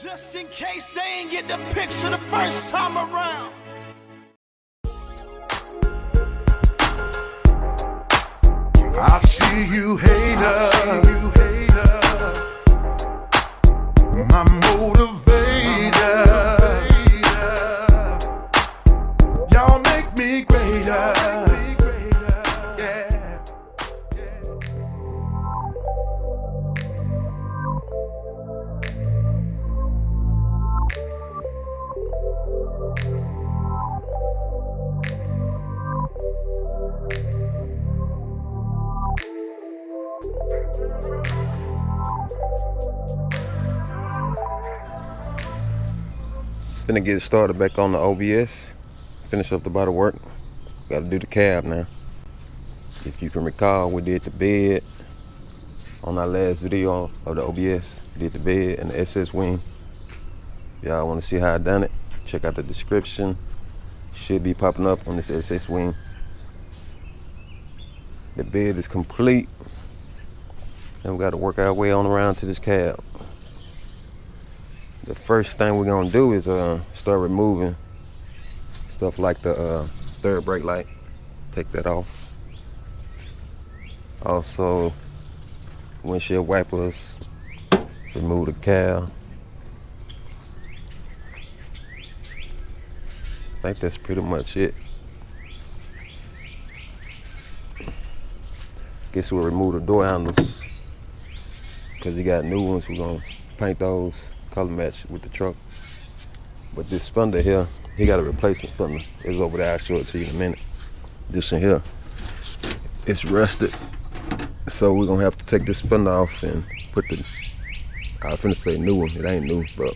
Just in case they ain't get the picture the first time around. I see you, hater. My motivator. Y'all make me greater. Yeah. Finna get started back on the OBS. Finish up the bodywork. Gotta do the cab now. If you can recall, we did the bed on our last video of the OBS. Did the bed and the SS wing. If y'all wanna see how I done it, check out the description. Should be popping up on this SS wing. The bed is complete. And we gotta work our way on around to this cab. The first thing we're gonna do is start removing stuff like the third brake light. Take that off. Also, windshield wipers. Remove the cowl. I think that's pretty much it. Guess we'll remove the door handles because you got new ones. We're gonna paint those. Color match with the truck. But this fender here, he got a replacement fender. It's over there, I'll show it to you in a minute. This one here, it's rusted. So we're gonna have to take this fender off and put the, I was finna say new one, it ain't new, but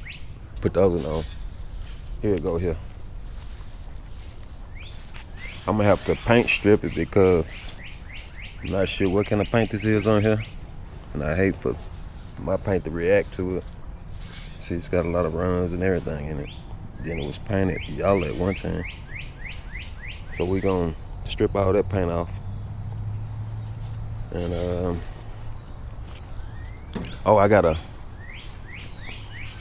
put the other one on. Here it go here. I'm gonna have to paint strip it because I'm not sure what kind of paint this is on here. And I hate for my paint to react to it. See, it's got a lot of runs and everything in it. Then it was painted y'all at one time. So we gonna strip all that paint off. And oh, I gotta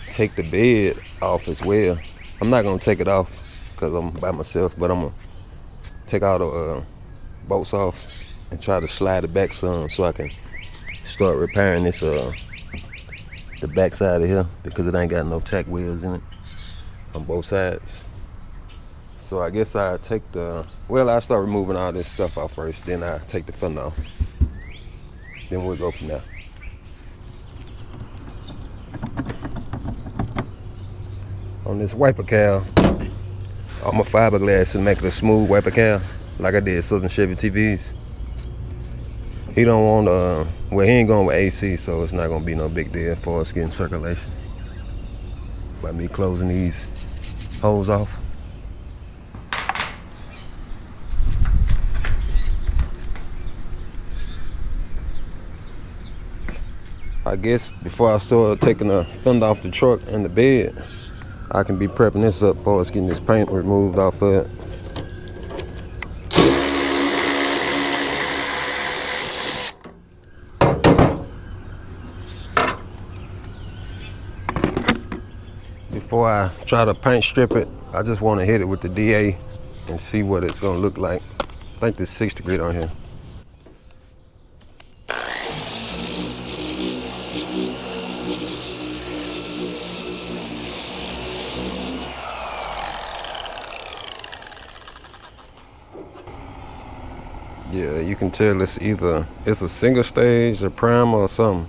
take the bed off as well. I'm not gonna take it off because I'm by myself, but I'm gonna take all the bolts off and try to slide it back some so I can start repairing this the back side of here because it ain't got no tack wheels in it on both sides. So I guess I take I'll start removing all this stuff off first, then I take the fender off. Then we'll go from there. On this wiper cowl, all my fiberglass and make it a smooth wiper cowl like I did Southern Chevy TVs. He don't want he ain't going with AC, so it's not gonna be no big deal for us getting circulation by me closing these holes off. I guess before I start taking the fender off the truck and the bed, I can be prepping this up for us getting this paint removed off of it. Before I try to paint strip it, I just want to hit it with the DA and see what it's going to look like. I think there's 60 grit on here. Yeah, you can tell it's a single stage, a primer or something.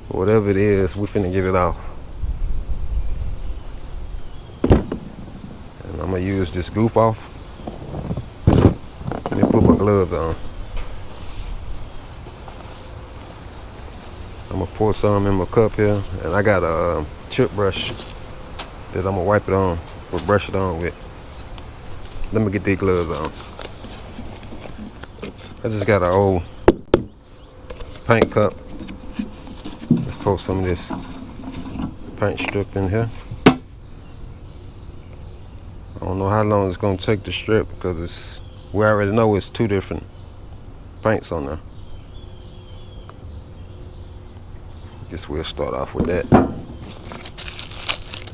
Whatever it is, we finna get it off. I'm gonna use this goof off. Let me put my gloves on. I'm gonna pour some in my cup here, and I got a chip brush that I'm gonna wipe it on, or brush it on with. Let me get these gloves on. I just got an old paint cup. Let's pour some of this paint strip in here. I don't know how long it's gonna take to strip because we already know it's two different paints on there. Guess we'll start off with that.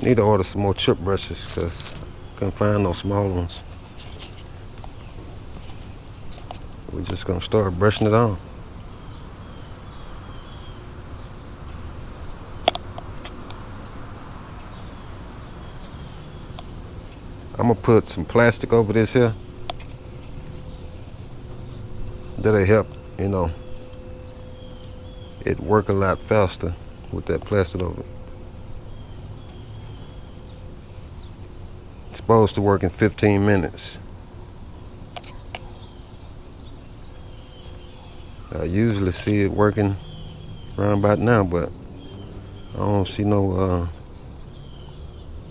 Need to order some more chip brushes because couldn't find no small ones. We're just gonna start brushing it on. I'm gonna put some plastic over this here. That'll help, you know, it work a lot faster with that plastic over it. It's supposed to work in 15 minutes. I usually see it working around about now, but I don't see no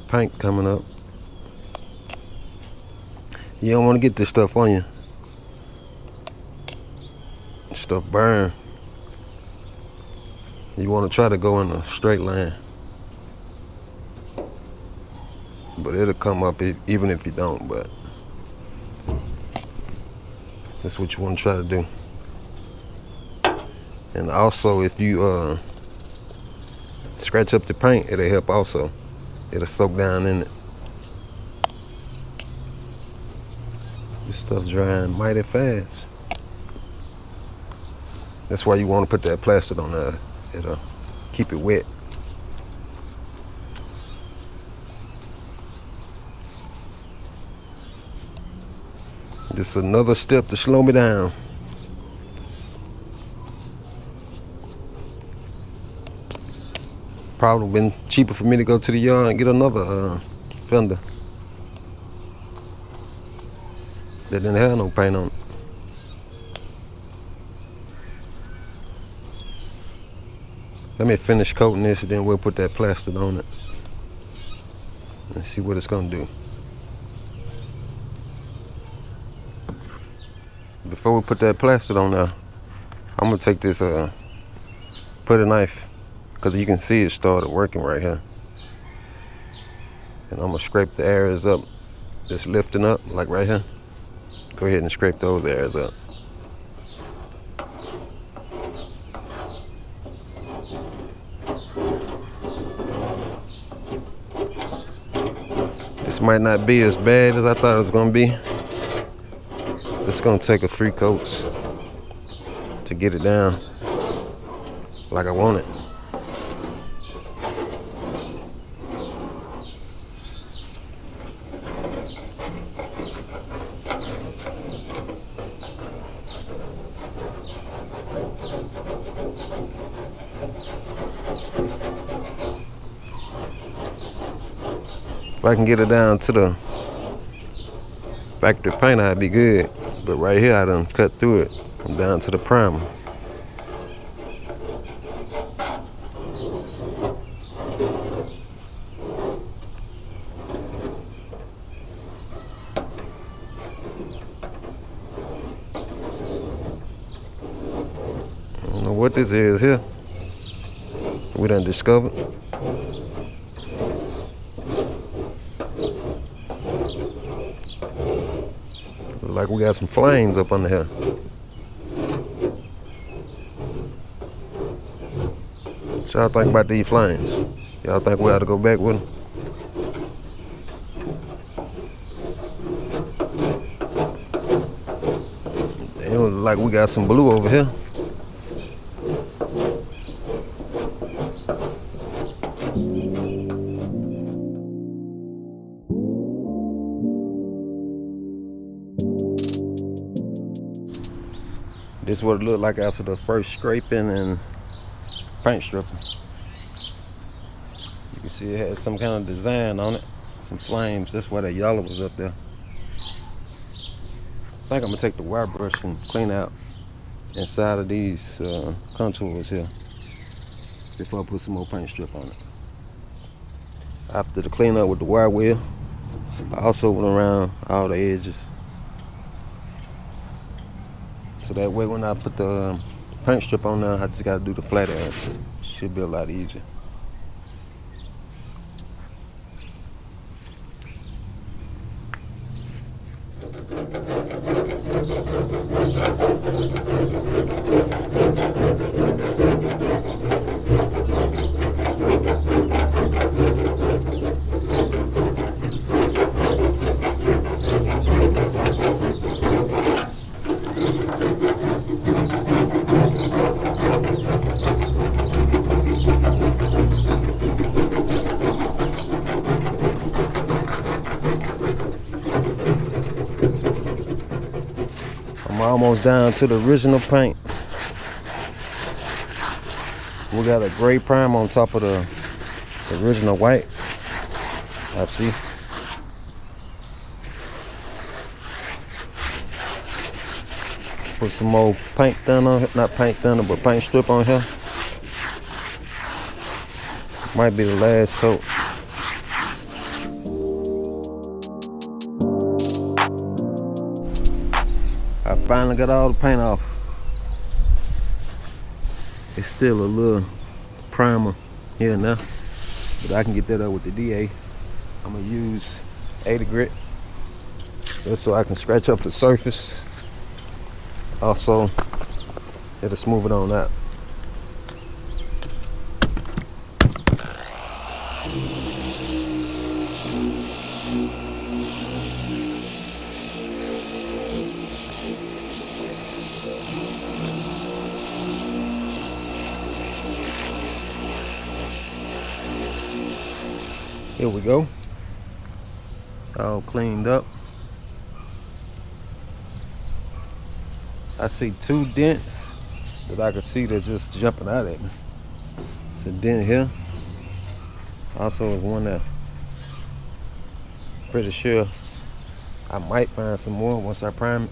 paint coming up. You don't want to get this stuff on you. Stuff burn. You want to try to go in a straight line, but it'll come up even if you don't. But that's what you want to try to do. And also, if you scratch up the paint, it'll help also. It'll soak down in it. This stuff's drying mighty fast. That's why you want to put that plastic on there. It'll keep it wet. Just another step to slow me down. Probably been cheaper for me to go to the yard and get another fender that didn't have no paint on it. Let me finish coating this and then we'll put that plastic on it and see what it's gonna do. Before we put that plastic on there, I'm gonna take this put a knife, because you can see it started working right here. And I'm gonna scrape the areas up that's lifting up, like right here. Go ahead and scrape those areas up. This might not be as bad as I thought it was gonna be. It's gonna take a few coats to get it down like I want it. If I can get it down to the factory paint, I'd be good. But right here, I done cut through it. I'm down to the primer. I don't know what this is here. We done discovered. Like we got some flames up under here. What y'all think about these flames? Y'all think we ought to go back with them? It was like we got some blue over here. This is what it looked like after the first scraping and paint stripping. You can see it had some kind of design on it, some flames. That's why that yellow was up there. I think I'm gonna take the wire brush and clean out inside of these contours here before I put some more paint strip on it. After the cleanup with the wire wheel, I also went around all the edges. So that way when I put the paint strip on there, I just gotta do the flat areas. Should be a lot easier. almost down to the original paint. We got a gray prime on top of the original white. I see. Put some more paint thinner, not paint thinner, but paint strip on here. Might be the last coat. I finally got all the paint off. It's still a little primer here now, but I can get that up with the DA. I'm gonna use 80 grit just so I can scratch up the surface. Also, it'll smooth it on out. Here we go. All cleaned up. I see 2 dents that I can see that's just jumping out at me. It's a dent here. Also, there's one there. Pretty sure I might find some more once I prime it.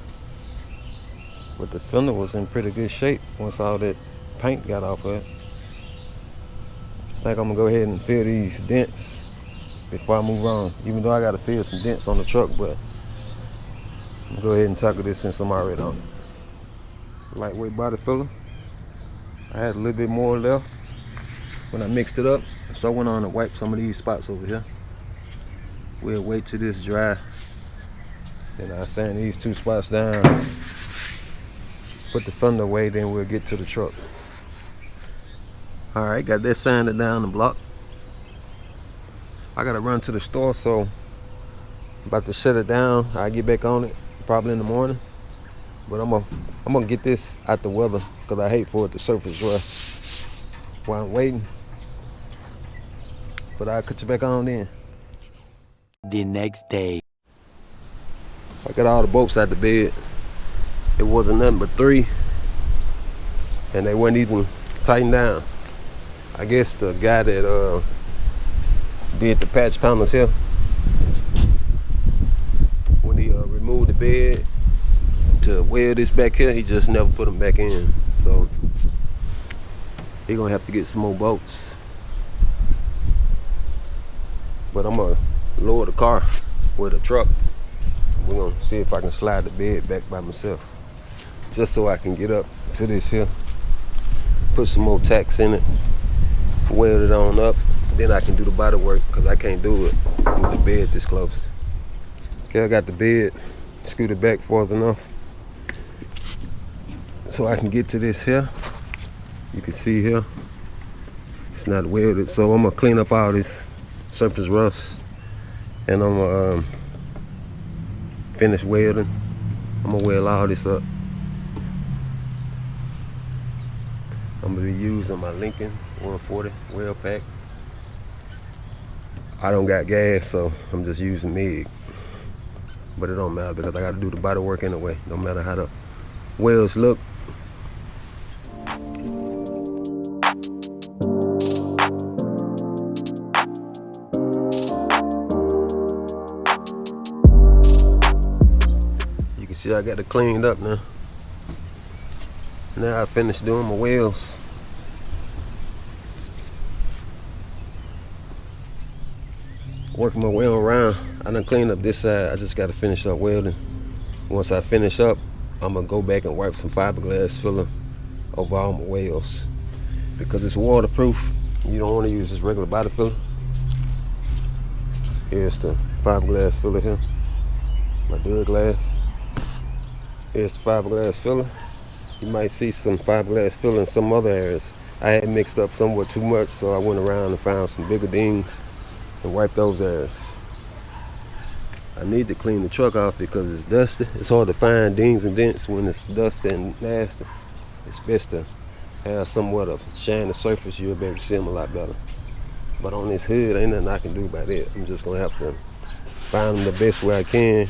But the fender was in pretty good shape once all that paint got off of it. I think I'm gonna go ahead and fill these dents before I move on. Even though I gotta fill some dents on the truck, but I'm gonna go ahead and tackle this since I'm already on it. Lightweight body filler. I had a little bit more left when I mixed it up, so I went on to wipe some of these spots over here. We'll wait till this dry. Then I sand these 2 spots down, put the fender away, then we'll get to the truck. All right, got that sanded down the block. I gotta run to the store, so I'm about to shut it down. I'll get back on it probably in the morning. But I'm gonna get this out the weather because I hate for it to surface rust while I'm waiting. But I'll cut you back on then. The next day. I got all the bolts out the bed. It wasn't nothing but 3, and they weren't even tightened down. I guess the guy that did the patch panels here, when he removed the bed to weld this back here, he just never put them back in. So he gonna have to get some more bolts. But I'm gonna lower the car with a truck. We're gonna see if I can slide the bed back by myself, just so I can get up to this here, put some more tacks in it, weld it on up, then I can do the body work because I can't do it with the bed this close. Okay, I got the bed scooted back far enough so I can get to this here. You can see here, it's not welded, so I'm gonna clean up all this surface rust, and I'm gonna finish welding. I'm gonna weld all this up. I'm gonna be using my Lincoln 140 weld pack. I don't got gas, so I'm just using MIG. But it don't matter because I gotta do the body work anyway. No matter how the welds look. You can see I got it cleaned up now. Now I finished doing my welds. Working my way around. I done cleaned up this side. I just got to finish up welding. Once I finish up, I'm gonna go back and wipe some fiberglass filler over all my welds because it's waterproof. You don't want to use this regular body filler. Here's the fiberglass filler here, my Duraglass. Here's the fiberglass filler. You might see some fiberglass filler in some other areas. I had mixed up somewhat too much, so I went around and found some bigger dings and wipe those areas. I need to clean the truck off because it's dusty. It's hard to find dings and dents when it's dusty and nasty. It's best to have somewhat of shiny surface. You'll be able to see them a lot better. But on this hood, ain't nothing I can do about it. I'm just gonna have to find them the best way I can.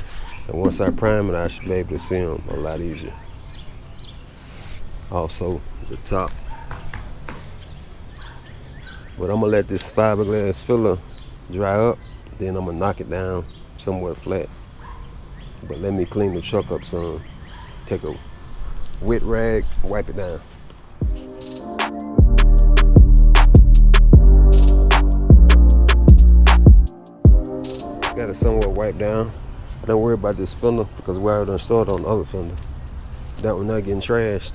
And once I prime it, I should be able to see them a lot easier. also the top. But I'm gonna let this fiberglass filler dry up, then I'm gonna knock it down somewhere flat. But let me clean the truck up some. Take a wet rag, wipe it down. Got it somewhat wiped down. Don't worry about this fender because we already done stored on the other fender. That one not getting trashed.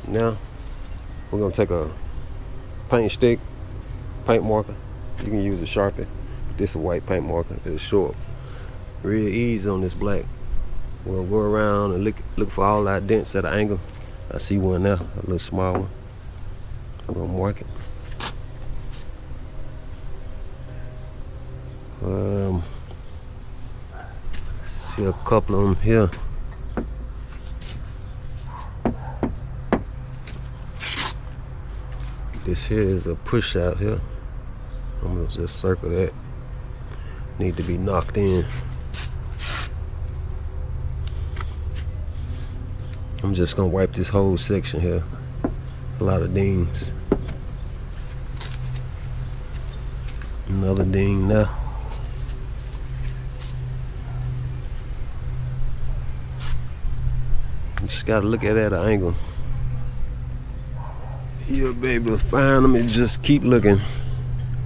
Now we're gonna take a paint stick, paint marker. You can use a Sharpie. This is a white paint marker. It'll show up real easy on this black. We're gonna go around and look for all our dents at an angle. I see one there, a little small one. I'm gonna mark it. See a couple of them here. This here is a push out here. I'm gonna just circle that. Need to be knocked in. I'm just gonna wipe this whole section here. A lot of dings. Another ding now. Just gotta look at it at an angle. You'll be able to find them and just keep looking.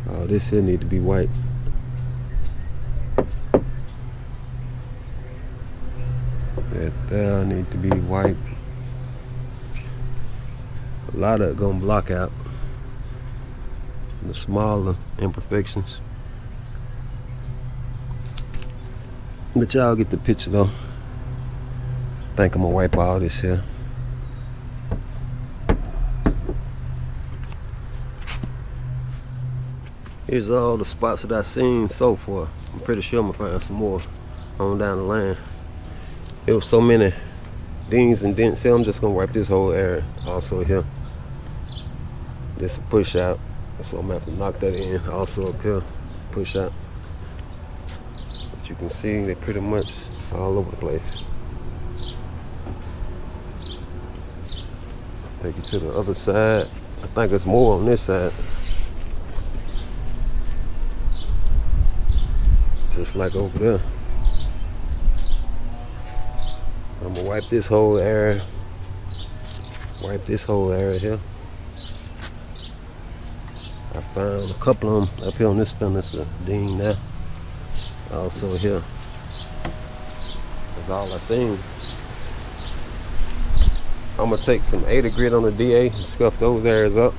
Oh, this here need to be white. That there need to be white. A lot of it gonna block out the smaller imperfections. But y'all get the picture though. I think I'm gonna wipe all this here. Here's all the spots that I've seen so far. I'm pretty sure I'm gonna find some more on down the line. There was so many dings and dents here. I'm just gonna wipe this whole area also here. This is a push out, so I'm gonna have to knock that in. Also up here, push out. But you can see they're pretty much all over the place. Take you to the other side. I think there's more on this side. Just like over there. I'm gonna wipe this whole area. Wipe this whole area here. I found a couple of them up here on this fender. It's a ding now. Also here. That's all I seen. I'm gonna take some 80 grit on the DA and scuff those areas up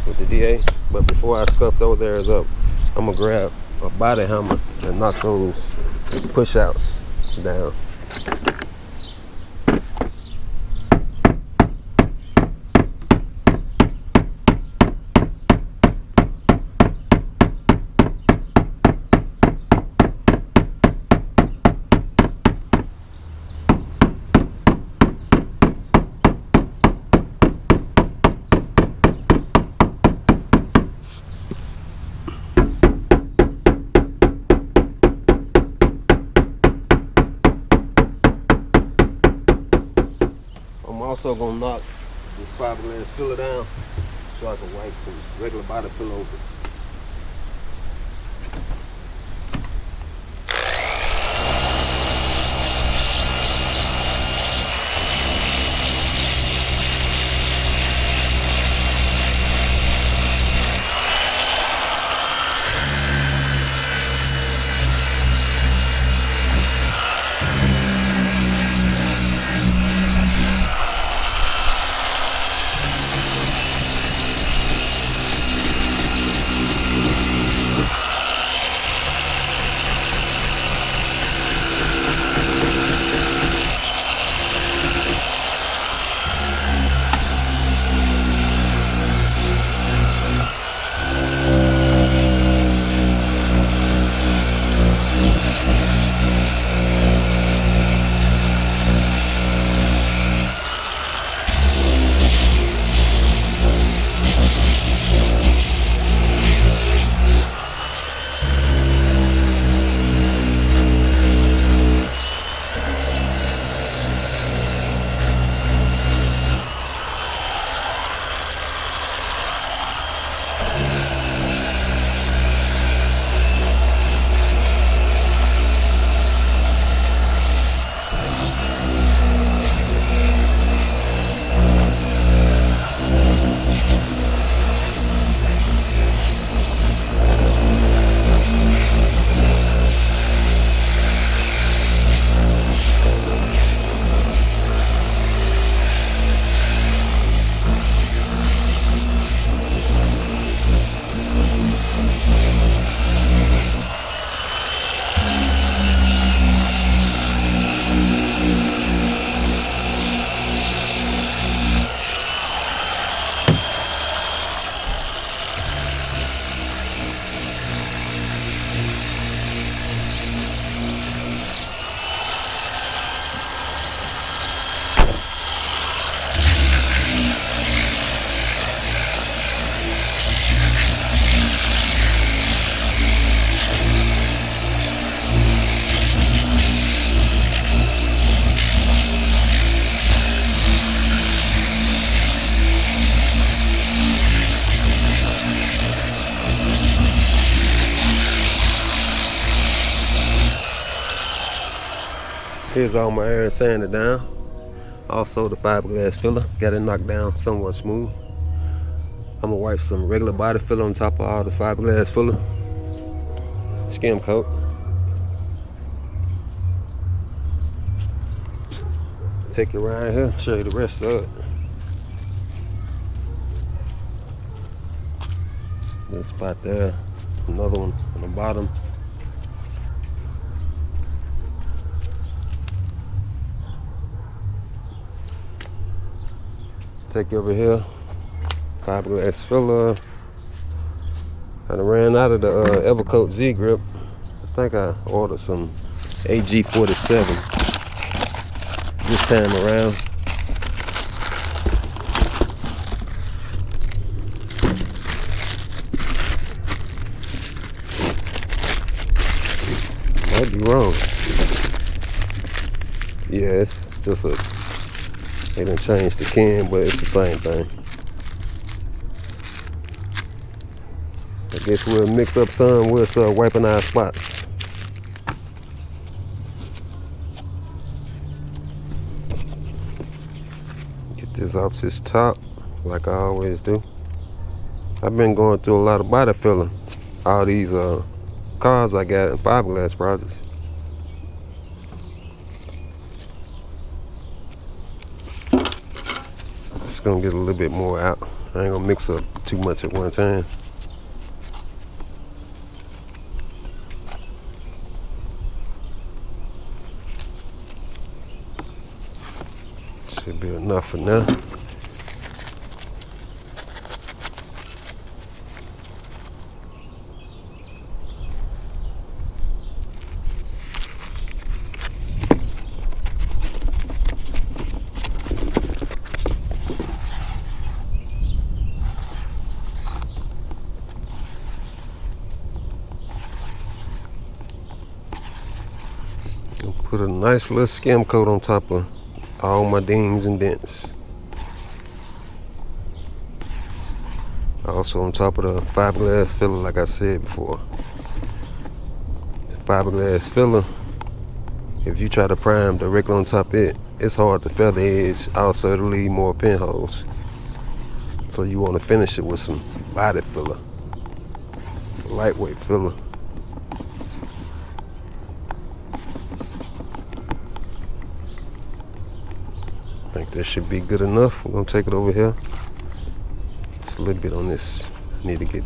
with the DA. But before I scuff those areas up, I'm gonna grab a body hammer and knock those push outs down. Also gonna knock this fiberglass filler down so I can wipe some regular body filler over. Here's all my air sanded down. Also the fiberglass filler, got it knocked down somewhat smooth. I'm gonna wipe some regular body filler on top of all the fiberglass filler. Skim coat. Take you around here, show you the rest of it. This spot there, another one on the bottom. Take you over here, fiberglass filler. I ran out of the Evercoat Z grip. I think I ordered some AG47 this time around. Might be wrong. Yeah, it's just a, they done changed the can, but it's the same thing. I guess we'll mix up some, we'll start wiping our spots. Get this off this top, like I always do. I've been going through a lot of body filler. All these cars I got in fiberglass projects. Just gonna get a little bit more out. I ain't gonna mix up too much at one time. Should be enough for now. Put a nice little skim coat on top of all my dings and dents. Also on top of the fiberglass filler, like I said before. Fiberglass filler, if you try to prime directly on top of it, it's hard to feather edge, also to leave more pinholes. So you want to finish it with some body filler, lightweight filler. I think that should be good enough. We're gonna take it over here. Just a little bit on this. Need to get.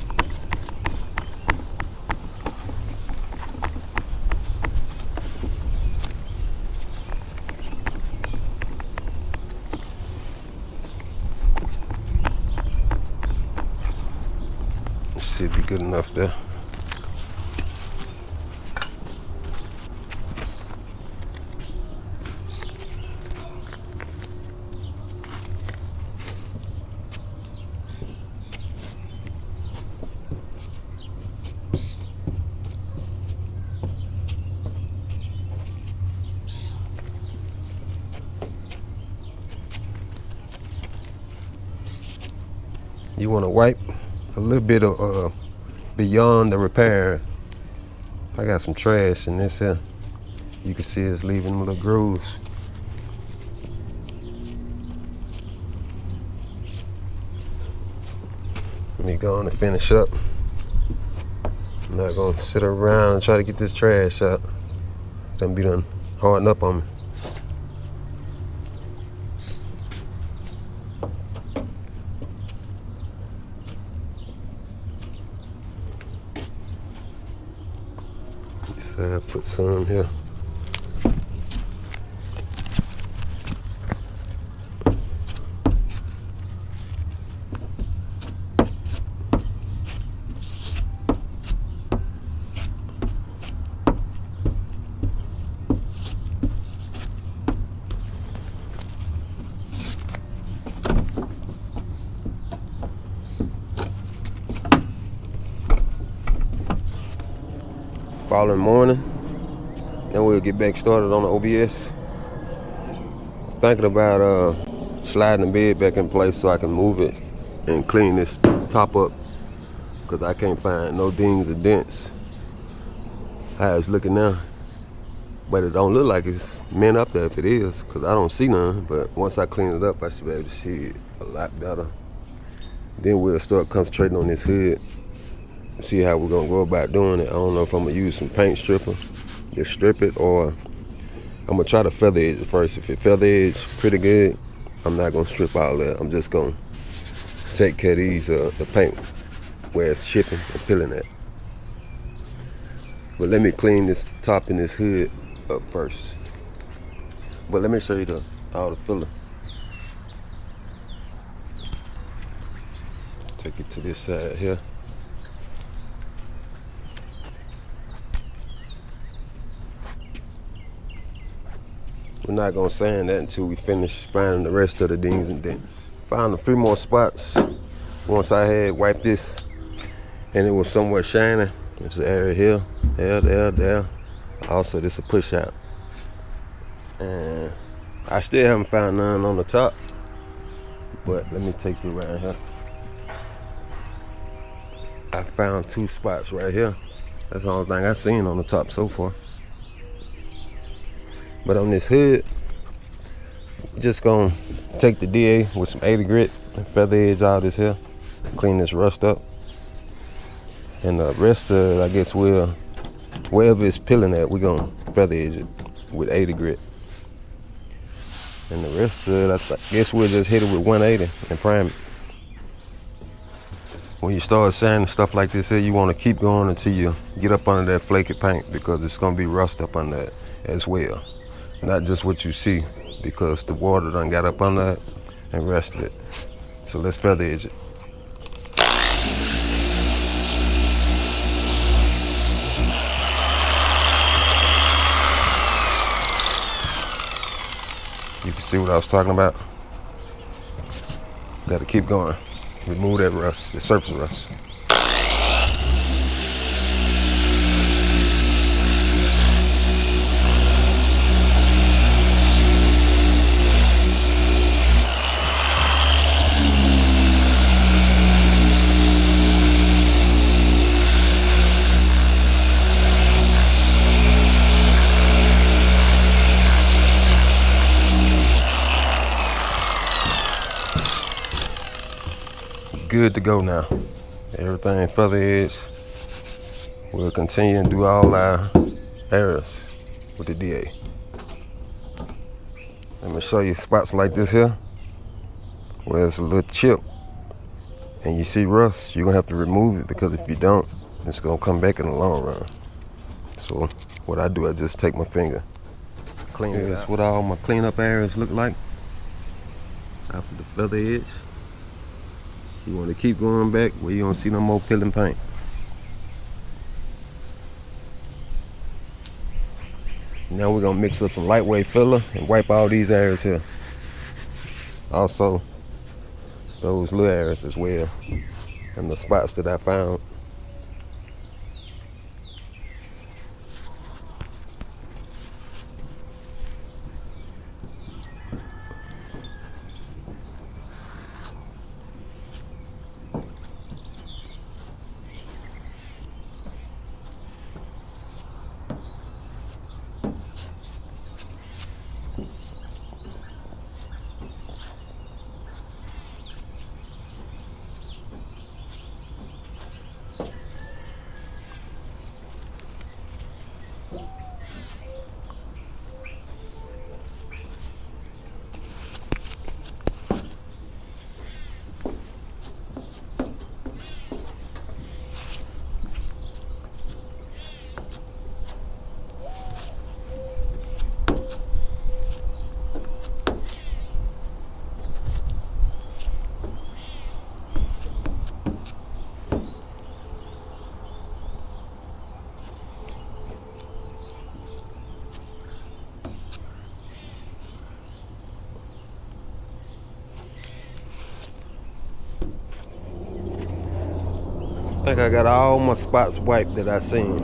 Should be good enough there. You want to wipe a little bit of beyond the repair. I got some trash in this here. You can see it's leaving little grooves. Let me go on and finish up. I'm not going to sit around and try to get this trash out. Done be done harding up on me. I put some here. Following morning, then we'll get back started on the OBS. Thinking about sliding the bed back in place so I can move it and clean this top up, because I can't find no dings or dents. How it's looking now, But it don't look like it's mint up there if it is, because I don't see none. But once I clean it up, I should be able to see it a lot better. Then we'll start concentrating on this hood, see how we're gonna go about doing it. I don't know if I'm gonna use some paint stripper, just strip it, or I'm gonna try to feather edge it first. If it feather edge pretty good, I'm not gonna strip all that. I'm just gonna take care of these, the paint where it's chipping and peeling at. But let me clean this top in this hood up first. But let me show you all the filler. Take it to this side here. We're not gonna sand that until we finish finding the rest of the dings and dents. Found a few more spots once I had wiped this and it was somewhat shiny. There's an area here, there. Also, this is a push out. And I still haven't found none on the top, but let me take you around here. I found 2 spots right here. That's the only thing I've seen on the top so far. But on this hood, we're just gonna take the DA with some 80 grit and feather edge all this here, clean this rust up. And the rest of it, I guess wherever it's peeling at, we're gonna feather edge it with 80 grit. And the rest of it, I guess we'll just hit it with 180 and prime it. When you start sanding stuff like this here, you wanna keep going until you get up under that flaky paint, because it's gonna be rust up under that as well. Not just what you see, because the water done got up under it and rested it. So let's feather edge it. You can see what I was talking about. Got to keep going. Remove that rust, the surface rust. Good to go now. Everything feather edge. We'll continue and do all our areas with the DA. Let me show you spots like this here where there's a little chip and you see rust. You're gonna have to remove it, because if you don't, it's gonna come back in the long run. So what I do, I just take my finger, clean it. That's what all my cleanup areas look like after the feather edge. You want to keep going back where you don't see no more peeling paint. Now we're gonna mix up some lightweight filler and wipe all these areas here. Also, those little areas as well, and the spots that I found. I think I got all my spots wiped that I seen.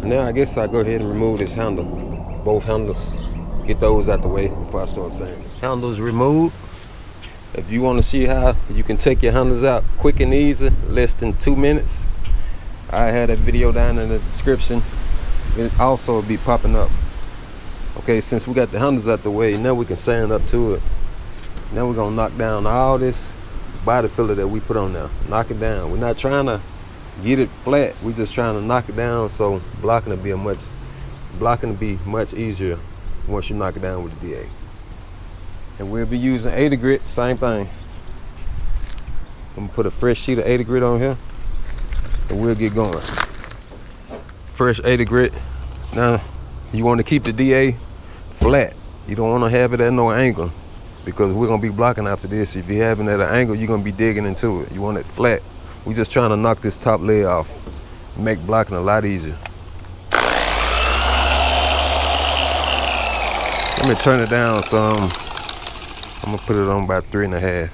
Now I guess I'll go ahead and remove this handle, both handles. Get those out the way before I start sanding. Handles removed. If you want to see how you can take your handles out quick and easy, less than 2 minutes, I had that video down in the description. It also will be popping up. Okay, since we got the handles out the way, now we can sand up to it. Now we're gonna knock down all this body filler that we put on there. Knock it down. We're not trying to get it flat. We're just trying to knock it down so blocking will be much easier once you knock it down with the DA. And we'll be using 80 grit, same thing. I'm gonna put a fresh sheet of 80 grit on here and we'll get going. Fresh 80 grit. Now you want to keep the DA flat. You don't want to have it at no angle because we're gonna be blocking after this. If you're having it at an angle, you're gonna be digging into it. You want it flat. We're just trying to knock this top layer off, make blocking a lot easier. Let me turn it down some. I'm gonna put it on about 3.5.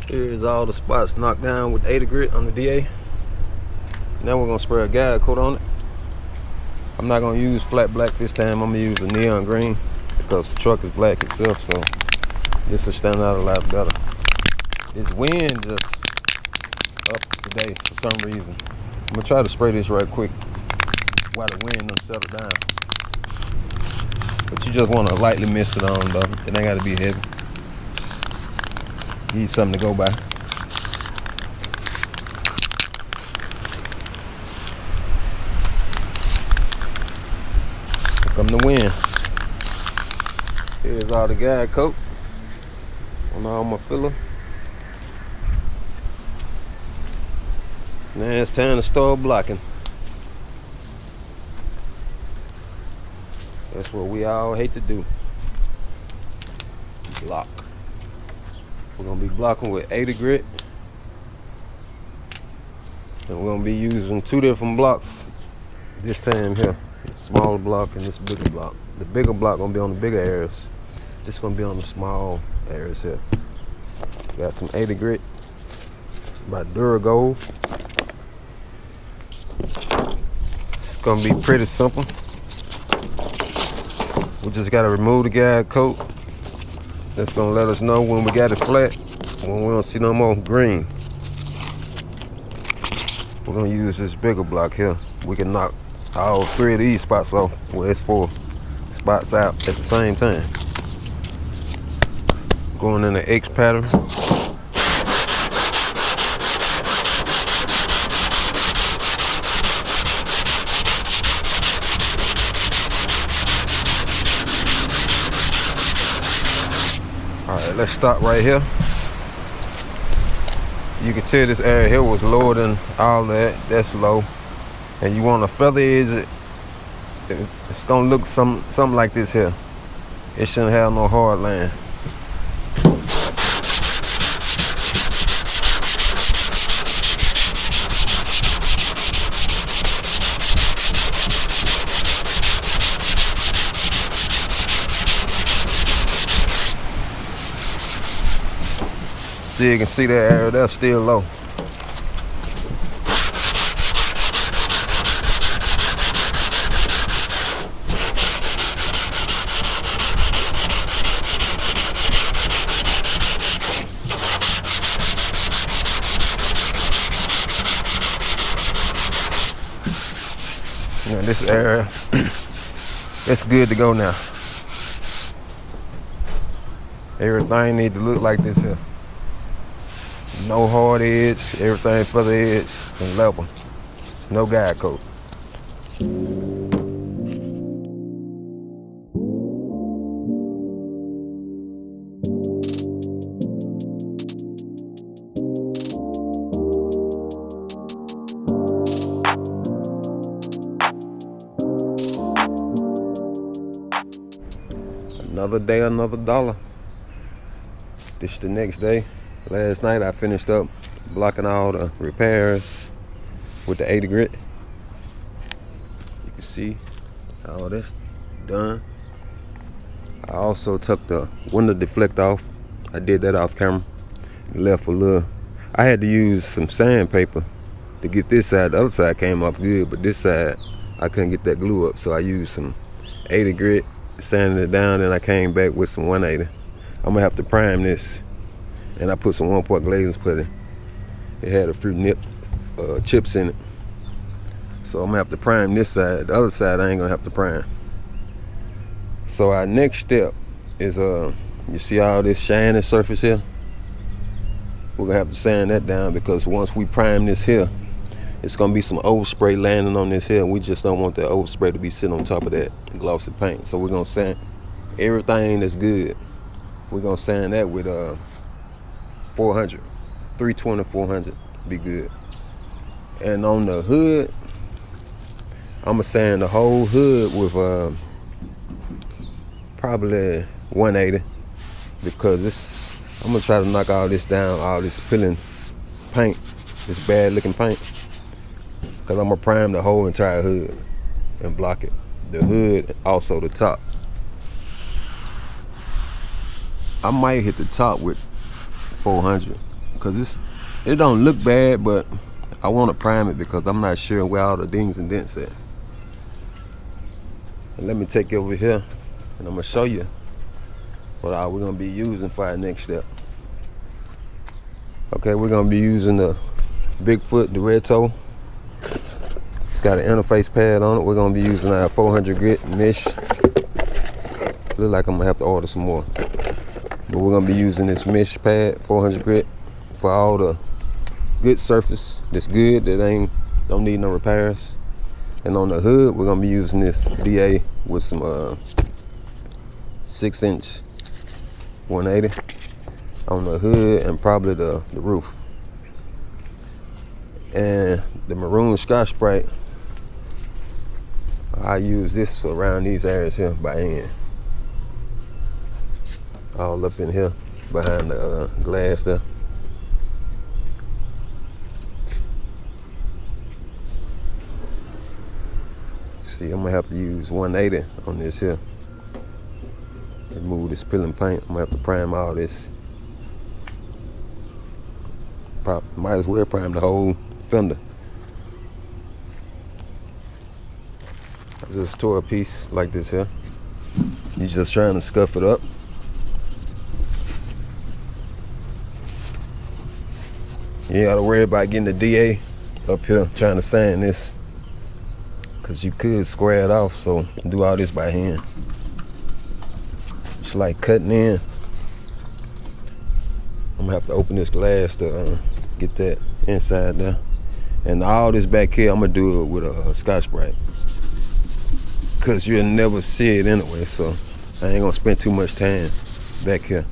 Here's all the spots knocked down with 80 grit on the DA. Now we're gonna spray a guide coat on it. I'm not gonna use flat black this time. I'm gonna use a neon green because the truck is black itself, so this will stand out a lot better. This wind just up today for some reason. I'm gonna try to spray this right quick while the wind doesn't settle down. But you just wanna lightly mist it on though. It ain't gotta be heavy. Need something to go by. Here come the wind. Here's all the guide coat on all my filler. Now it's time to start blocking. That's what we all hate to do. Block. We're gonna be blocking with 80 grit. And we're gonna be using 2 different blocks this time here. The smaller block and this bigger block. The bigger block gonna be on the bigger areas. This gonna be on the small areas here. Got some 80 grit by Duragold. It's gonna be pretty simple. We just gotta remove the guide coat. That's gonna let us know when we got it flat, when we don't see no more green. We're gonna use this bigger block here. We can knock all 3 of these spots off. Well, it's 4 spots out at the same time. Going in the X pattern. Alright, let's stop right here. You can tell this area here was lower than all that. That's low. And you want to feather edge it. It's gonna look something like this here. It shouldn't have no hard line. So you can see that area there still low. You know, this area, it's good to go now. Everything need to look like this here. No hard edge, everything feather edge and level. No guide coat. Another day, another dollar. This is the next day. Last night I finished up blocking all the repairs with the 80 grit. You can see all that's done. I also took the window deflect off. I did that off camera. Left a little. I had to use some sandpaper to get this side. The other side came off good, but this side I couldn't get that glue up, so I used some 80 grit, sanded it down, and I came back with some 180. I'm gonna have to prime this, and I put some 1-part glazing putty. It had a few chips in it, so I'm gonna have to prime this side. The other side I ain't gonna have to prime. So our next step is you see all this shiny surface here? We're gonna have to sand that down, because once we prime this here, it's gonna be some overspray landing on this here, and we just don't want that overspray to be sitting on top of that glossy paint. So we're gonna sand everything that's good. We're gonna sand that with 400, 320, 400, be good. And on the hood, I'm gonna sand the whole hood with probably 180, because I'm gonna try to knock all this down, all this peeling paint, this bad looking paint, because I'm gonna prime the whole entire hood and block it. The hood, also the top. I might hit the top with 400, because it don't look bad, but I want to prime it because I'm not sure where all the dings and dents at. And let me take you over here, and I'm gonna show you what we're gonna be using for our next step. Okay, we're gonna be using the Bigfoot, the red toe. It's got an interface pad on it. We're gonna be using our 400 grit mesh. Look like I'm gonna have to order some more. But we're gonna be using this mesh pad, 400 grit, for all the good surface that's good, that don't need no repairs. And on the hood, we're gonna be using this DA with some 6-inch 180 on the hood and probably the roof. And the maroon Scotch Sprite, I use this around these areas here by hand. All up in here behind the glass there. See, I'm gonna have to use 180 on this here. Remove this peeling paint. I'm gonna have to prime all this. Might as well prime the whole fender. I just tore a piece like this here. You're just trying to scuff it up. You ain't gotta worry about getting the DA up here trying to sand this, because you could square it off, so do all this by hand. It's like cutting in. I'm gonna have to open this glass to get that inside there. And all this back here, I'm gonna do it with a Scotch Brite, because you'll never see it anyway, so I ain't gonna spend too much time back here.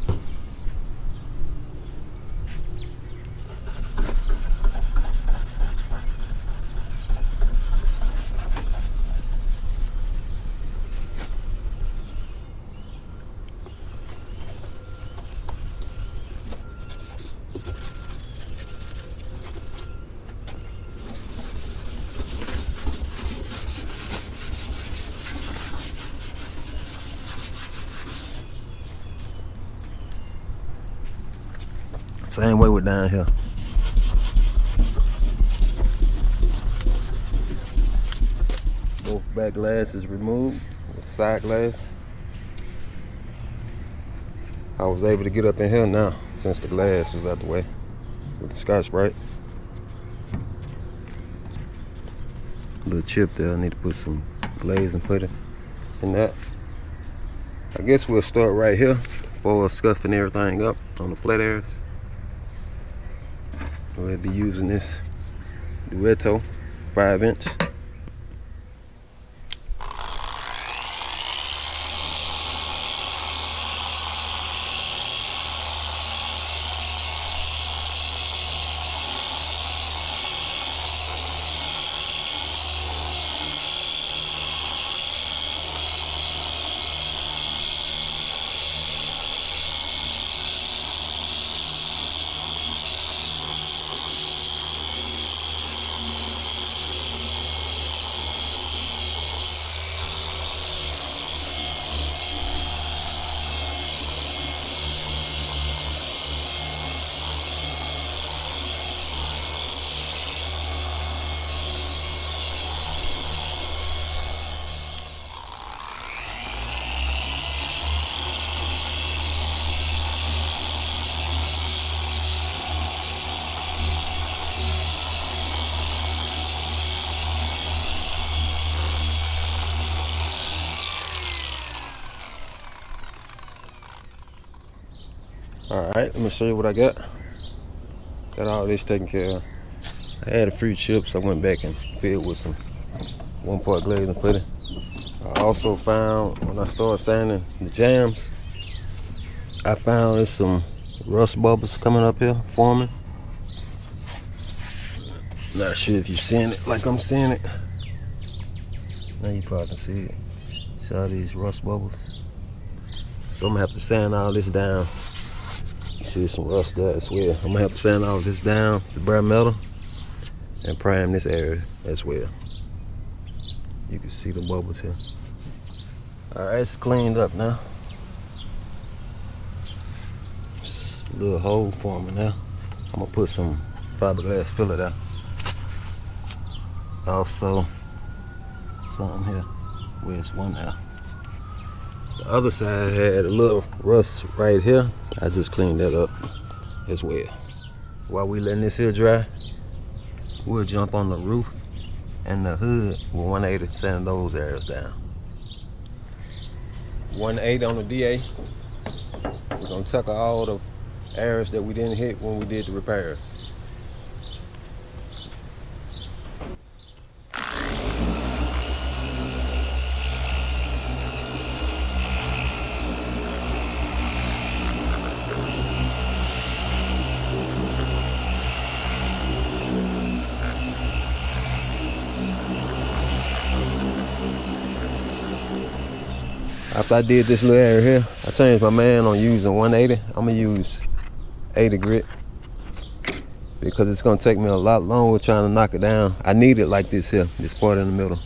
Same way with down here. Both back glass is removed with the side glass. I was able to get up in here now since the glass was out the way with the Scotch Brite. little chip there. I need to put some glaze and put it in that. I guess we'll start right here for scuffing everything up on the flat areas. We'll be using this Duetto 5-inch. Alright, let me show you what I got. Got all this taken care of. I had a few chips. I went back and filled with some 1-part glaze and putty. I also found, when I started sanding the jams, I found there's some rust bubbles coming up here forming. Not sure if you're seeing it like I'm seeing it. Now you probably can see it. See all these rust bubbles? So I'm gonna have to sand all this down. You see some rust there as well. I'm gonna have to sand all this down to bare metal and prime this area as well. You can see the bubbles here. Alright, it's cleaned up now. Just a little hole forming now. I'm gonna put some fiberglass filler there. Also, something here. Where's one now? The other side had a little rust right here. I just cleaned that up as well. While we letting this here dry, we'll jump on the roof and the hood with 180, sand those areas down. 180 on the DA. We're gonna tuck all the areas that we didn't hit when we did the repairs. After I did this little area here, I changed my mind on using 180. I'm gonna use 80 grit because it's gonna take me a lot longer trying to knock it down. I need it like this here, this part in the middle.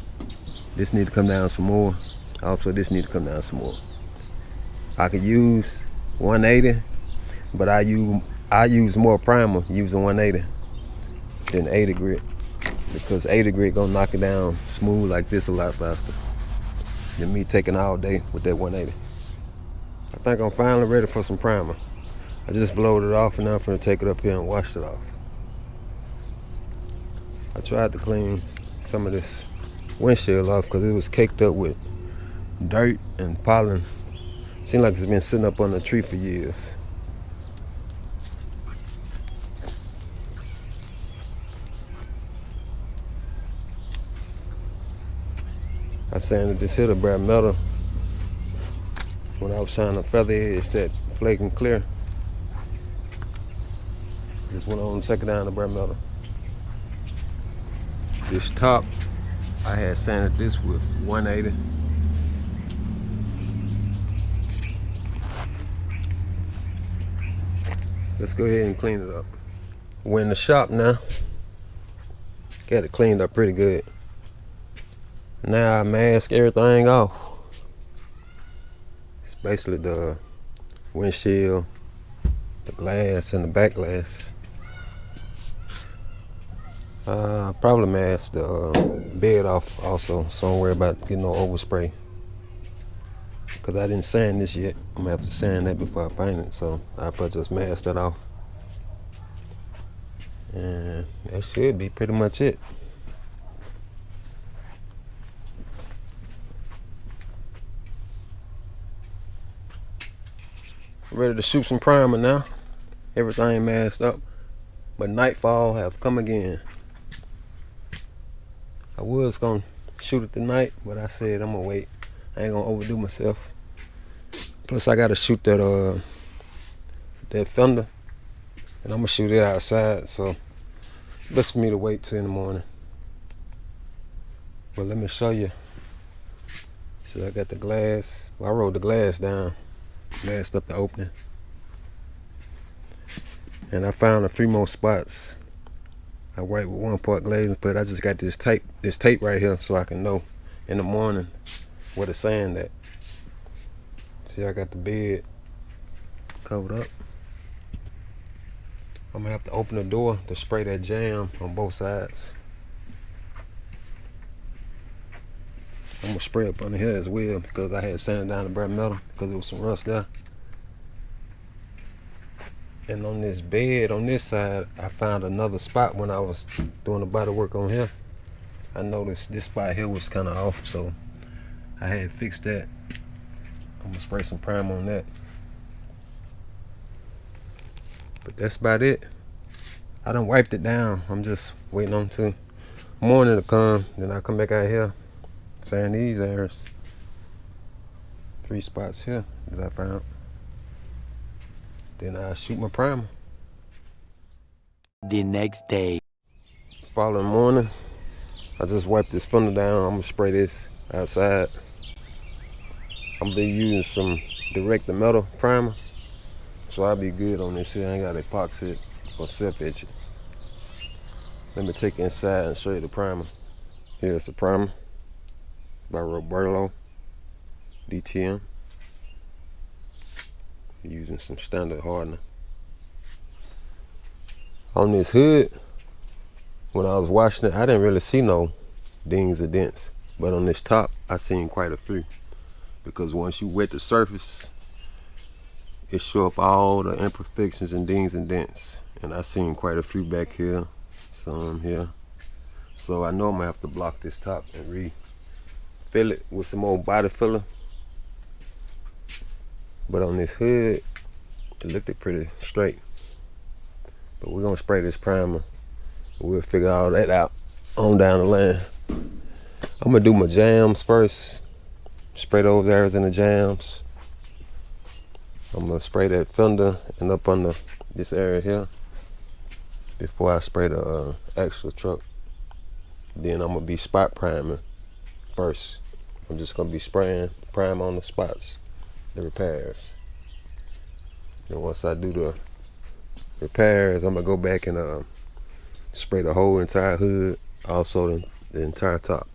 This need to come down some more. Also, this need to come down some more. I could use 180, but I use more primer using 180 than 80 grit because 80 grit gonna knock it down smooth like this a lot faster than me taking all day with that 180. I think I'm finally ready for some primer. I just blowed it off and now I'm gonna take it up here and wash it off. I tried to clean some of this windshield off because it was caked up with dirt and pollen. Seems like it's been sitting up on the tree for years. I sanded this here to bare metal when I was trying to feather edge that flake and clear. Just went on and took it down to bare metal. This top, I had sanded this with 180. Let's go ahead and clean it up. We're in the shop now. Got it cleaned up pretty good. Now I mask everything off. It's basically the windshield, the glass, and the back glass. Probably mask the bed off also, so don't worry about getting no overspray. Cause I didn't sand this yet. I'm gonna have to sand that before I paint it, so I'll probably just mask that off. And that should be pretty much it. Ready to shoot some primer now. Everything masked up, but nightfall have come again. I was gonna shoot it tonight, but I said I'm gonna wait. I ain't gonna overdo myself. Plus I gotta shoot that fender, and I'm gonna shoot it outside, so best for me to wait till in the morning. But let me show you. So I got the glass. Well, I rolled the glass down, glassed up the opening, and I found a few more spots. I wiped with 1 part glaze, but I just got this tape right here so I can know in the morning what it's saying that. See, I got the bed covered up. I'm gonna have to open the door to spray that jam on both sides. I'm gonna spray up under here as well because I had sanded down the bare metal because there was some rust there. And on this bed on this side, I found another spot when I was doing the body work on here. I noticed this spot here was kind of off, so I had fixed that. I'm gonna spray some primer on that. But that's about it. I done wiped it down. I'm just waiting on to morning to come. Then I come back out here, sand these areas. 3 spots here that I found. Then I shoot my primer. The next day. Following morning, I just wiped this fender down. I'm gonna spray this outside. I'm gonna be using some direct to metal primer, so I'll be good on this here. I ain't got epoxy it or self-etch it. Let me take it inside and show you the primer. Here's the primer by Roberto DTM. Using some standard hardener. On this hood, when I was washing it, I didn't really see no dings or dents, but on this top, I seen quite a few. Because once you wet the surface, it show up all the imperfections and dings and dents. And I seen quite a few back here, some here. So I know I'm gonna have to block this top and refill it with some old body filler. But on this hood, it looked pretty straight. But we're gonna spray this primer. We'll figure all that out on down the line. I'm gonna do my jams first. Spray those areas in the jams. I'm gonna spray that fender and up under this area here before I spray the actual truck. Then I'm gonna be spot priming first. I'm just gonna be spraying prime on the spots, the repairs. And once I do the repairs, I'm gonna go back and spray the whole entire hood, also the entire top.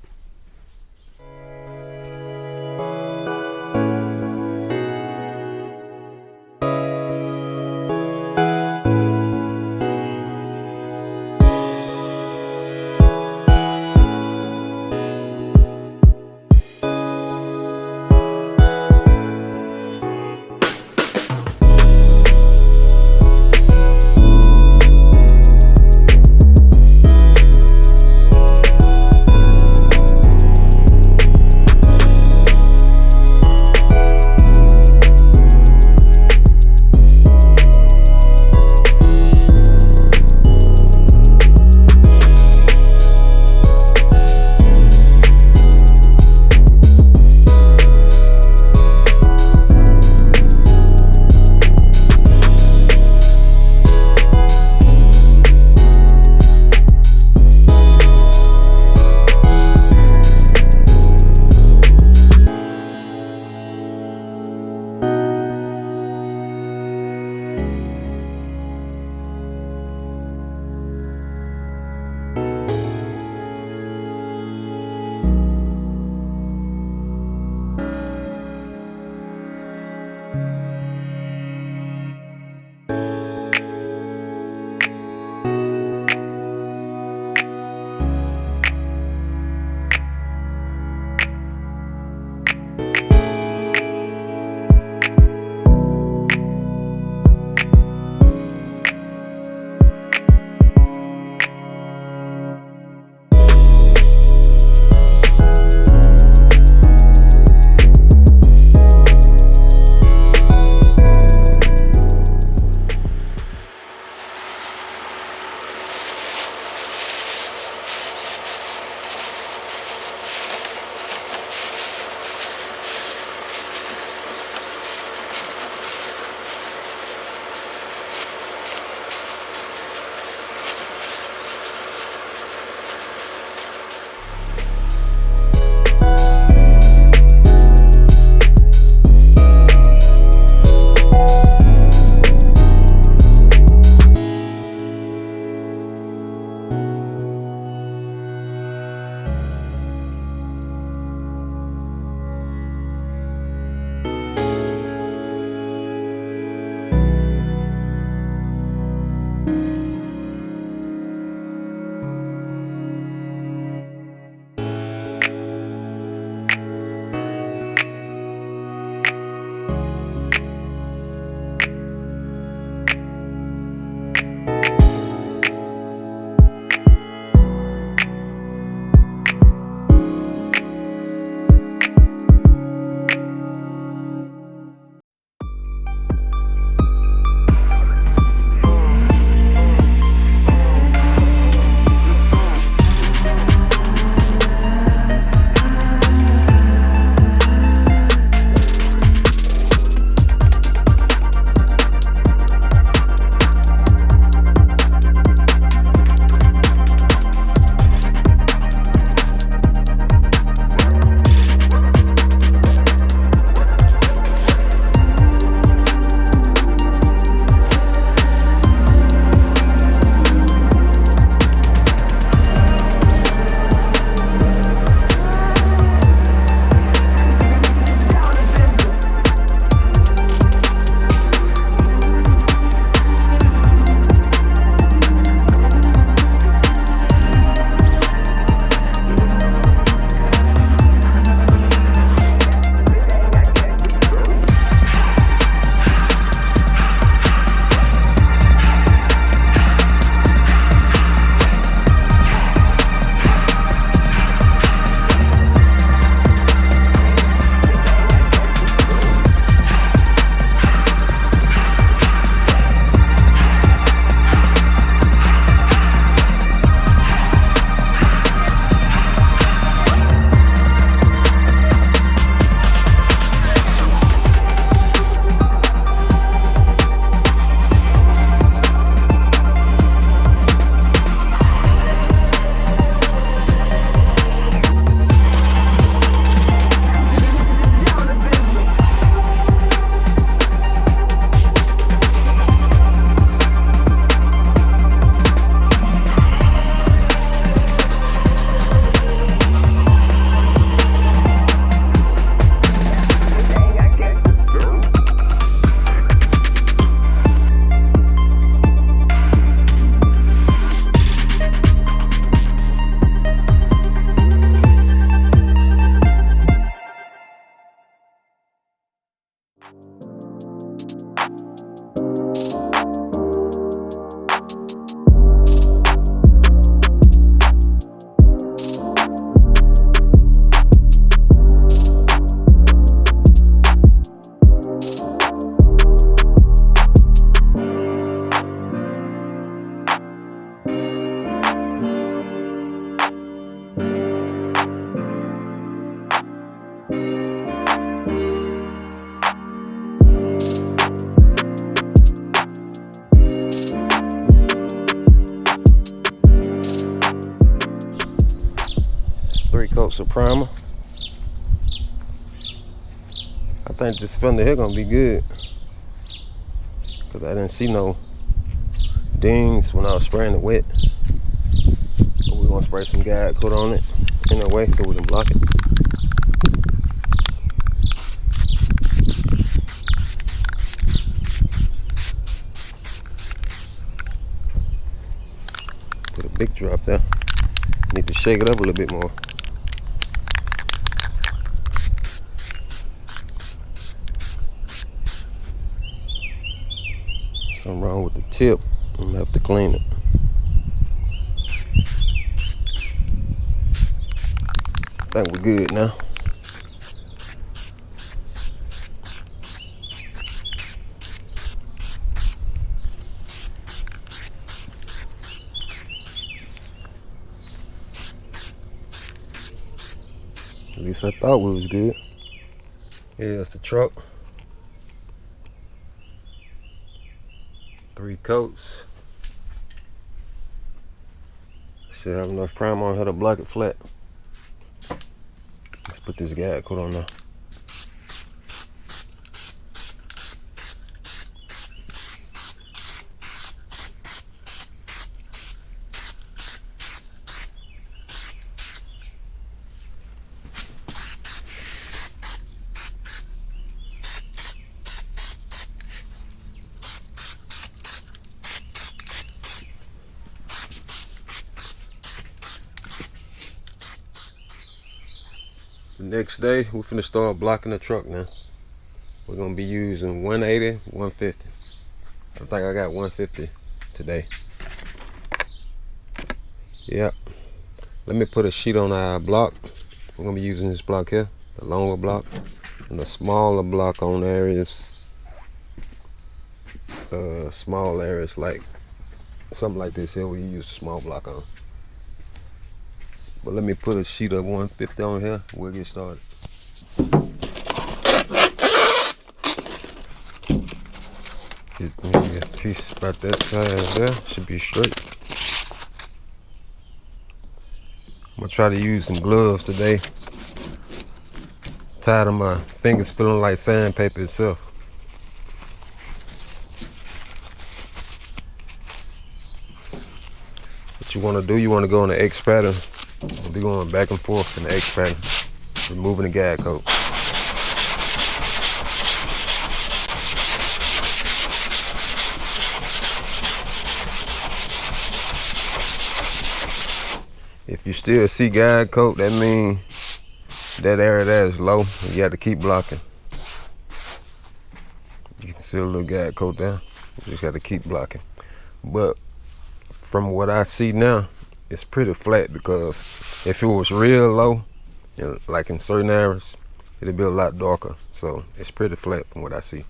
3 coats of primer. I think this fender here gonna be good, cause I didn't see no dings when I was spraying it wet. But we're gonna spray some guide coat on it anyway so we can block it. Put a big drop there. Need to shake it up a little bit more. Something wrong with the tip. I'm gonna have to clean it. I think we're good now. At least I thought we was good. Here's the truck. 3 coats. Should have enough primer on here to block it flat. Let's put this guide coat on there. The next day, we're finna start blocking the truck now. We're gonna be using 180, 150. I think I got 150 today. Yep. Let me put a sheet on our block. We're gonna be using this block here, the longer block, and the smaller block on areas. Small areas like something like this here, we use the small block on. But let me put a sheet of 150 on here. We'll get started. Get me a piece about that size there. Should be straight. I'm gonna try to use some gloves today. Tired of my fingers feeling like sandpaper itself. What you wanna do, you wanna go in the X pattern. We'll be going back and forth in the X pattern, removing the guide coat. If you still see guide coat, that means that area there is low. You have to keep blocking. You can see a little guide coat there. You just got to keep blocking. But from what I see now, it's pretty flat, because if it was real low, you know, like in certain areas, it'd be a lot darker. So it's pretty flat from what I see.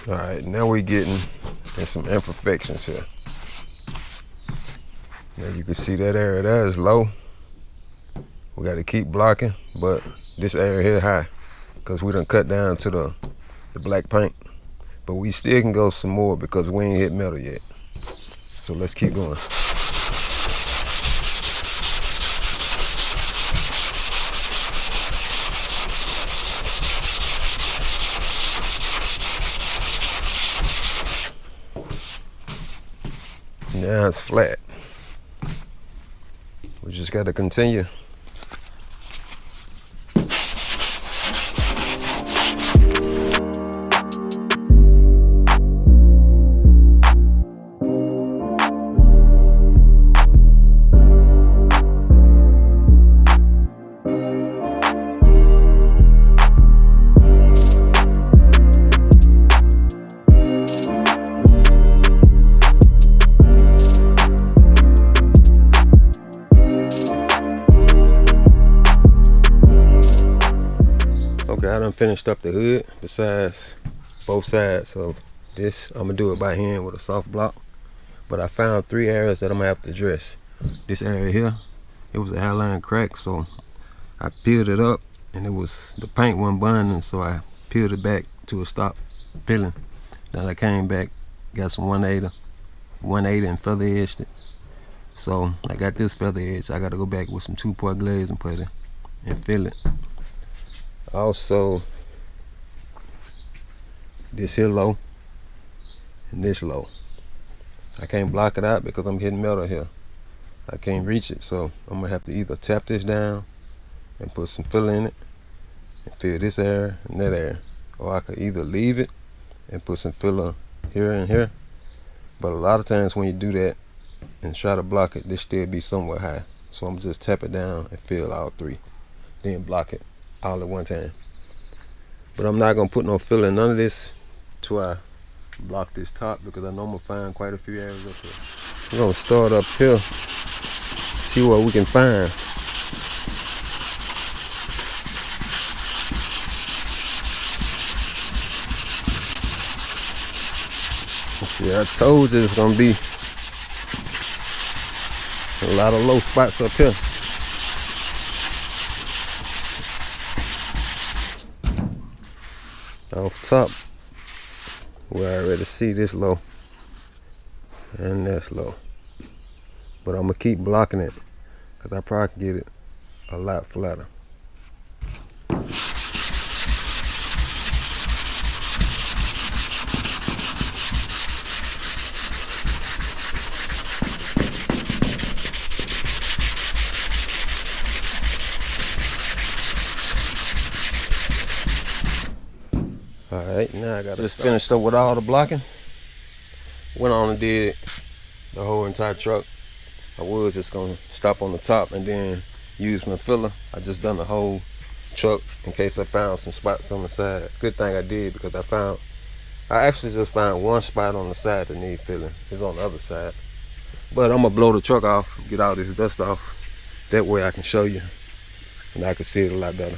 All right, now we're getting some imperfections here. Now you can see that area there is low. We got to keep blocking, but this area here high, because we done cut down to the black paint. But we still can go some more because we ain't hit metal yet. So let's keep going. Now it's flat. We just got to continue. Okay, I done finished up the hood. Besides both sides of this, I'm gonna do it by hand with a soft block. But I found 3 areas that I'm gonna have to address. This area here, it was a hairline crack, so I peeled it up, and the paint wasn't bonding, so I peeled it back to a stop peeling. Then I came back, got some 180 and feather edged it. So I got this feather edge. I got to go back with some 2-part glaze and put it and fill it. Also, this here low and this low. I can't block it out because I'm hitting metal here. I can't reach it, so I'm gonna have to either tap this down and put some filler in it and fill this area and that area, or I could either leave it and put some filler here and here. But a lot of times when you do that and try to block it, this still be somewhat high. So I'm just tap it down and fill all 3, then block it all at one time. But I'm not gonna put no filler in none of this till I block this top, because I know I'm gonna find quite a few areas up here. We're gonna start up here, see what we can find. See, I told you it's gonna be a lot of low spots up here. Off top, we already see this low and that's low. But I'm gonna keep blocking it because I probably can get it a lot flatter. Alright, now I gotta just finished up with all the blocking. Went on and did the whole entire truck. I was just gonna stop on the top and then use my filler. I just done the whole truck in case I found some spots on the side. Good thing I did, because I actually just found one spot on the side that need filling. It's on the other side. But I'm gonna blow the truck off, get all this dust off. That way I can show you and I can see it a lot better.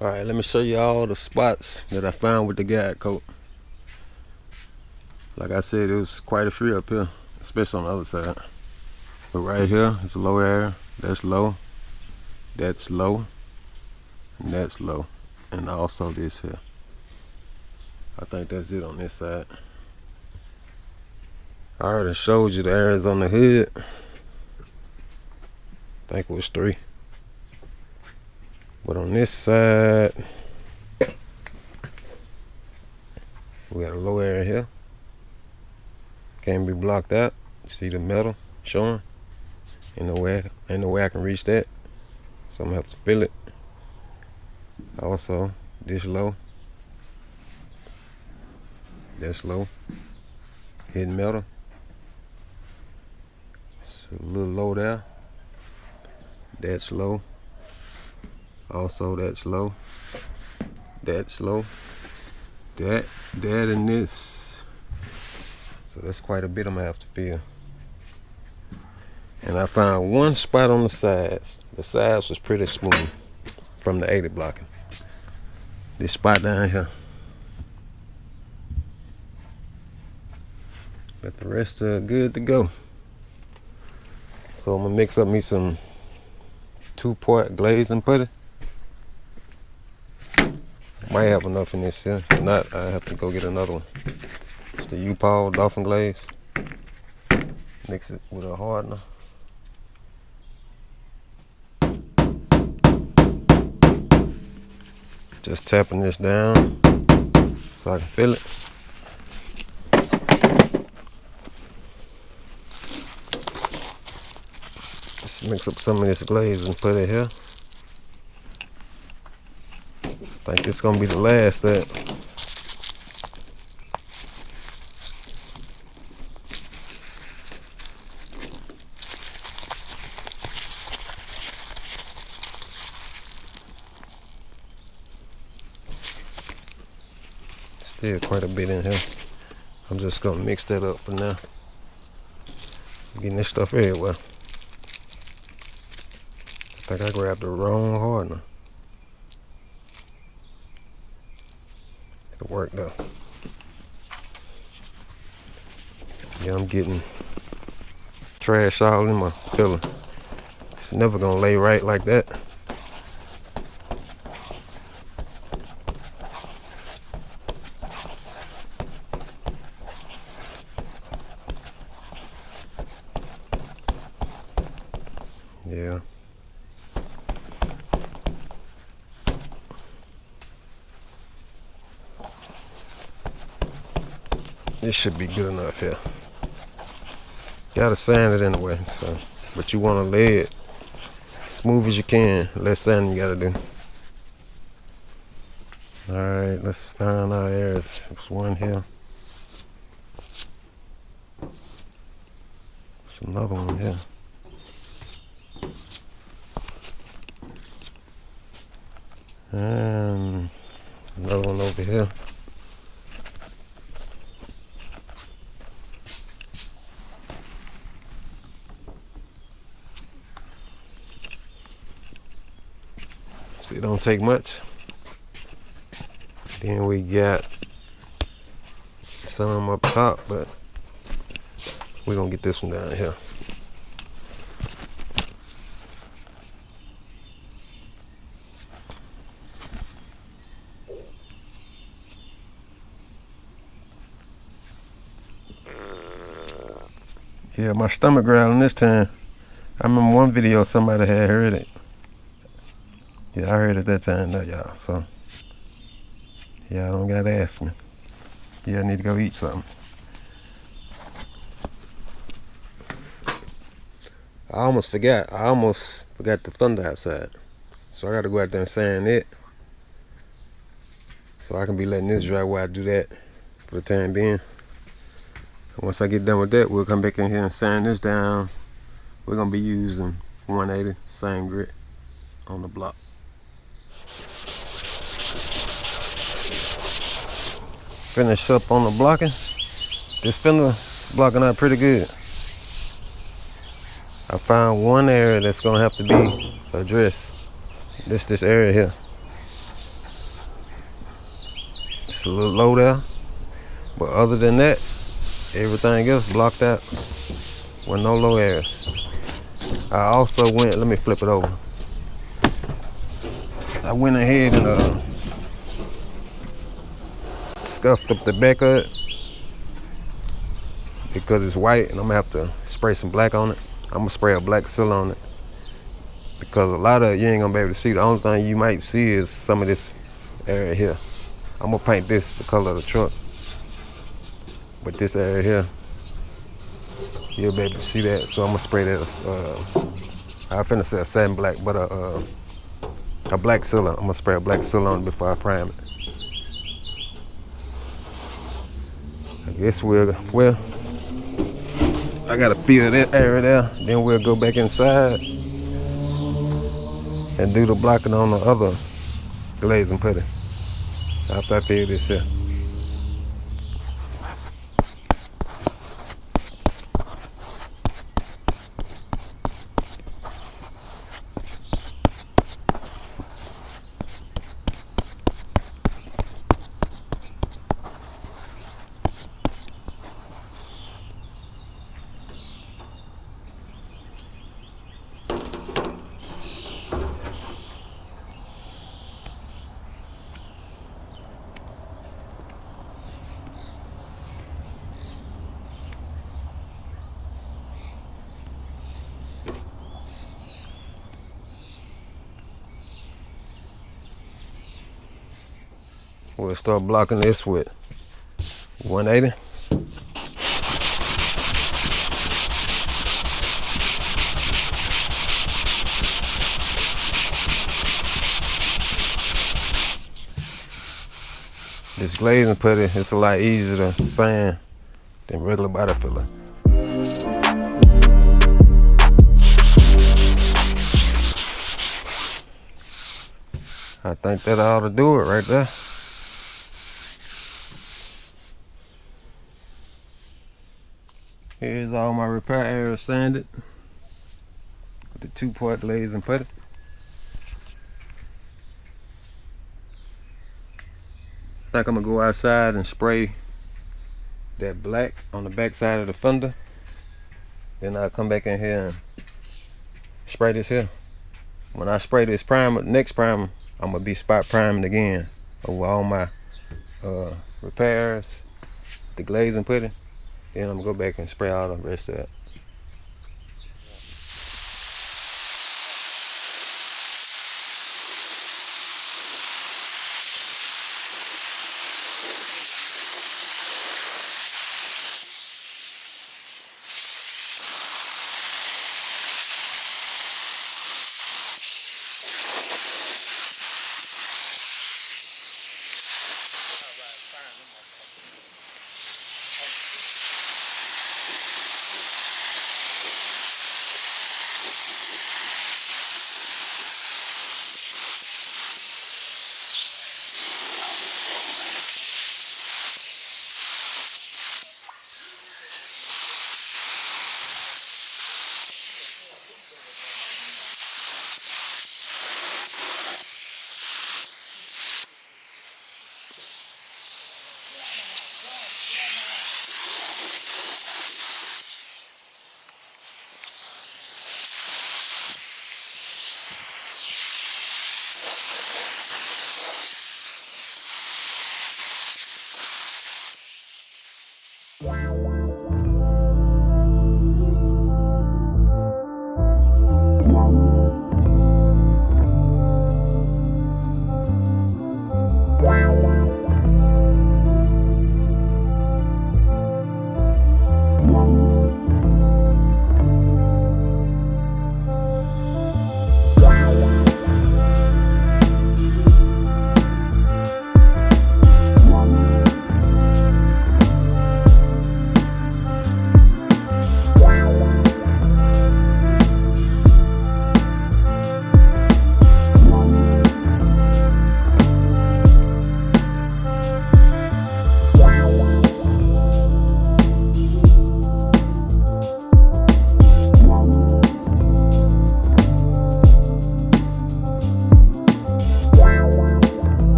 Alright, let me show you all the spots that I found with the guide coat. Like I said, there was quite a few up here, especially on the other side. But right here is a low area. That's low, that's low, and that's low. And also this here. I think that's it on this side. I already showed you the areas on the hood. I think it was 3. But on this side, we got a low area here. Can't be blocked out. You see the metal showing? Ain't no way I can reach that. So I'm gonna have to fill it. Also, this low. That's low. Hidden metal. It's a little low there. That's low. Also, that's low. That's low. That, and this. So that's quite a bit I'm gonna have to fill. And I found one spot on the sides. The sides was pretty smooth from the 80 blocking. This spot down here. But the rest are good to go. So I'm gonna mix up me some 2-part glaze and putty. Might have enough in this here. If not, I have to go get another one. It's the U-Paul Dolphin Glaze. Mix it with a hardener. Just tapping this down so I can fill it. Just mix up some of this glaze and put it here. I think it's gonna be the last step. Still quite a bit in here. I'm just gonna mix that up for now. Getting this stuff everywhere. think I grabbed the wrong hardener. It'll work though. Yeah, I'm getting trash all in my filler. It's never gonna lay right like that. Yeah. This should be good enough here. Gotta sand it anyway, so but you wanna lay it smooth as you can. Less sanding you gotta do. Alright, let's find our areas. There's one here. There's another one here. And another one over here. See, it don't take much. Then we got some up top, but we're gonna get this one down here. Yeah, my stomach growling this time. I remember one video somebody had heard it. Yeah, I heard it that time though, y'all. So, yeah, I don't gotta ask me. Yeah, I need to go eat something. I almost forgot the thunder outside. So I gotta go out there and sand it. So I can be letting this dry while I do that for the time being. Once I get done with that, we'll come back in here and sand this down. We're gonna be using 180, same grit on the block. Finish up on the blocking. This fender blocking out pretty good. I found one area that's gonna have to be addressed. This area here. It's a little low there, but other than that, everything else blocked out with no low areas. I also went, let me flip it over. I went ahead and scuffed up the back of it because it's white and I'm gonna have to spray some black on it. I'm gonna spray a black seal on it because a lot of it you ain't gonna be able to see. The only thing you might see is some of this area here. I'm gonna paint this the color of the truck. But this area here, you'll be able to see that. So I'm gonna spray that. I finna say a satin black, but a black sealer. I'm gonna spray a black sealer on it before I prime it. I guess well, I gotta fill that area there. Then we'll go back inside and do the blocking on the other glaze and putty after I fill this here. We'll start blocking this with 180. This glazing putty, it's a lot easier to sand than regular body filler. I think that ought to do it right there. Here's all my repair areas sanded with the 2-part glaze and putty. I think I'm gonna go outside and spray that black on the back side of the fender. Then I'll come back in here and spray this here. When I spray this primer, next primer, I'm gonna be spot priming again over all my repairs, the glazing putting. Then I'm gonna go back and spray all the rest of it.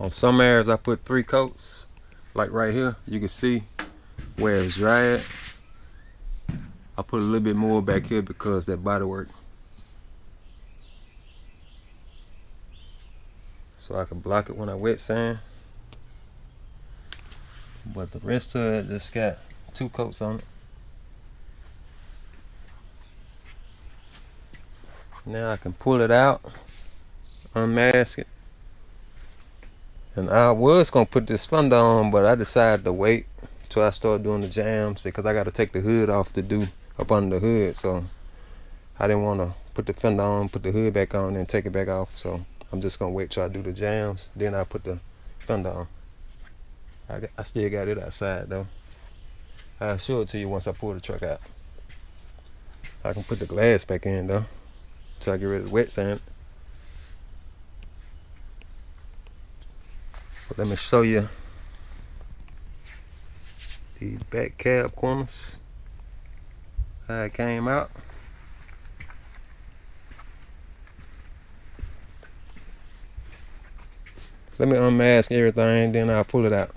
On some areas I put 3 coats. Like right here, you can see where it's dried. I put a little bit more back here because that Bodywork. So I can block it when I wet sand. But the rest of it just got 2 coats on it. Now I can pull it out, unmask it. And I was gonna put this fender on, but I decided to wait till I start doing the jams because I gotta take the hood off to do up under the hood. So I didn't wanna put the fender on, put the hood back on, and take it back off. So I'm just gonna wait till I do the jams, then I put the fender on. I still got it outside though. I'll show it to you once I pull the truck out. I can put the glass back in though, till I get rid of the wet sand. But let me show you these back cab corners, how it came out. Let me unmask everything, then I'll pull it out.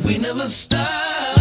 We never stop.